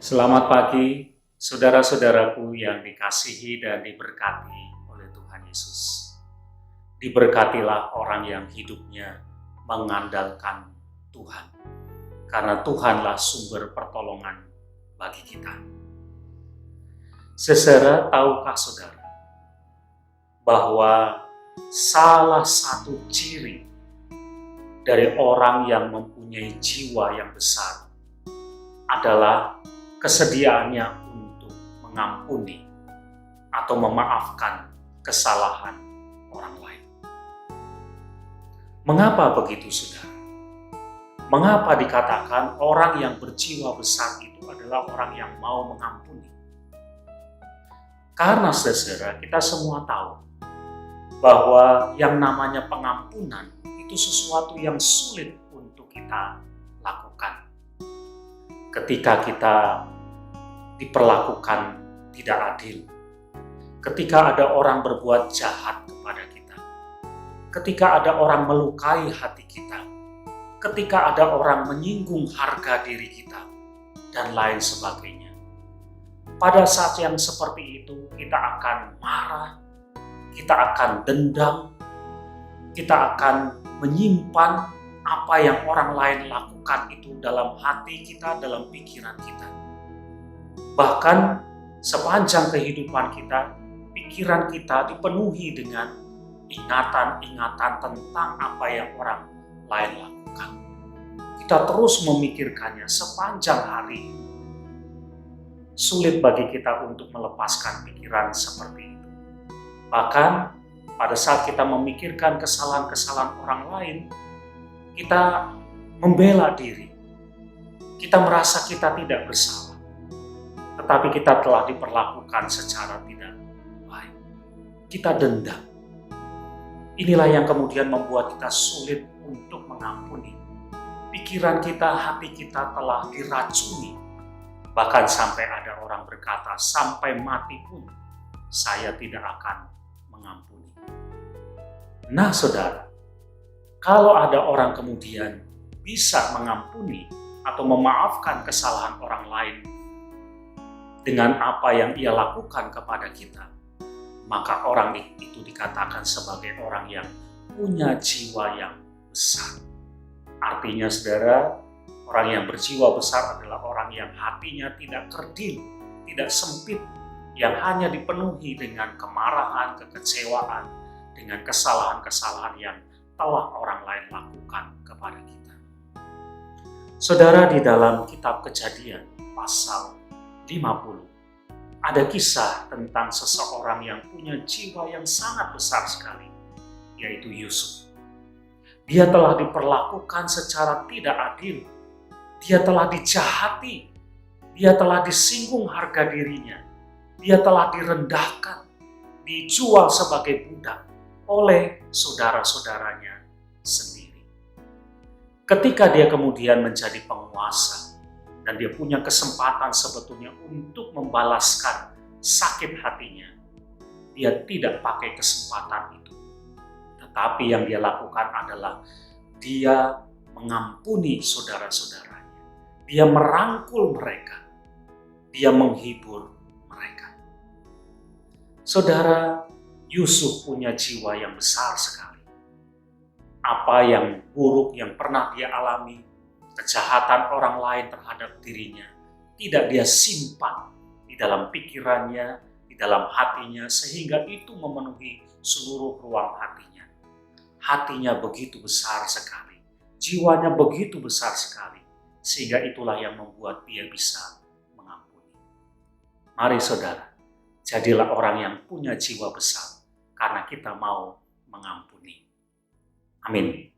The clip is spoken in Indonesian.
Selamat pagi, saudara-saudaraku yang dikasihi dan diberkati oleh Tuhan Yesus. Diberkatilah orang yang hidupnya mengandalkan Tuhan, karena Tuhanlah sumber pertolongan bagi kita. Saudara, tahukah saudara bahwa salah satu ciri dari orang yang mempunyai jiwa yang besar adalah kesediaannya untuk mengampuni atau memaafkan kesalahan orang lain. Mengapa begitu, saudara? Mengapa dikatakan orang yang berjiwa besar itu adalah orang yang mau mengampuni? Karena, saudara, kita semua tahu bahwa yang namanya pengampunan itu sesuatu yang sulit untuk kita lakukan. Ketika kita diperlakukan tidak adil, ketika ada orang berbuat jahat kepada kita, ketika ada orang melukai hati kita, ketika ada orang menyinggung harga diri kita, dan lain sebagainya. Pada saat yang seperti itu, kita akan marah, kita akan dendam, kita akan menyimpan apa yang orang lain lakukan itu dalam hati kita, dalam pikiran kita. Bahkan sepanjang kehidupan kita, pikiran kita dipenuhi dengan ingatan-ingatan tentang apa yang orang lain lakukan. Kita terus memikirkannya sepanjang hari. Sulit bagi kita untuk melepaskan pikiran seperti itu. Bahkan pada saat kita memikirkan kesalahan-kesalahan orang lain, kita membela diri. Kita merasa kita tidak bersalah. Tetapi kita telah diperlakukan secara tidak baik. Kita dendam. Inilah yang kemudian membuat kita sulit untuk mengampuni. Pikiran kita, hati kita telah diracuni. Bahkan sampai ada orang berkata, sampai mati pun saya tidak akan mengampuni. Nah, saudara, kalau ada orang kemudian bisa mengampuni atau memaafkan kesalahan orang lain dengan apa yang ia lakukan kepada kita, maka orang itu dikatakan sebagai orang yang punya jiwa yang besar. Artinya, saudara, orang yang berjiwa besar adalah orang yang hatinya tidak kerdil, tidak sempit, yang hanya dipenuhi dengan kemarahan, kekecewaan, dengan kesalahan-kesalahan yang telah orang lain lakukan kepada kita. Saudara, di dalam kitab Kejadian pasal 50 ada kisah tentang seseorang yang punya jiwa yang sangat besar sekali, yaitu Yusuf. Dia telah diperlakukan secara tidak adil, dia telah dijahati, dia telah disinggung harga dirinya, dia telah direndahkan, dijual sebagai budak oleh saudara-saudaranya sendiri. Ketika dia kemudian menjadi penguasa dan dia punya kesempatan sebetulnya untuk membalaskan sakit hatinya, dia tidak pakai kesempatan itu. Tetapi yang dia lakukan adalah dia mengampuni saudara-saudaranya. Dia merangkul mereka. Dia menghibur mereka. Saudara, Yusuf punya jiwa yang besar sekali. Apa yang buruk yang pernah dia alami, kejahatan orang lain terhadap dirinya, tidak dia simpan di dalam pikirannya, di dalam hatinya, sehingga itu memenuhi seluruh ruang hatinya. Hatinya begitu besar sekali, jiwanya begitu besar sekali, sehingga itulah yang membuat dia bisa mengampuni. Mari saudara, jadilah orang yang punya jiwa besar, karena kita mau mengampuni. Amin.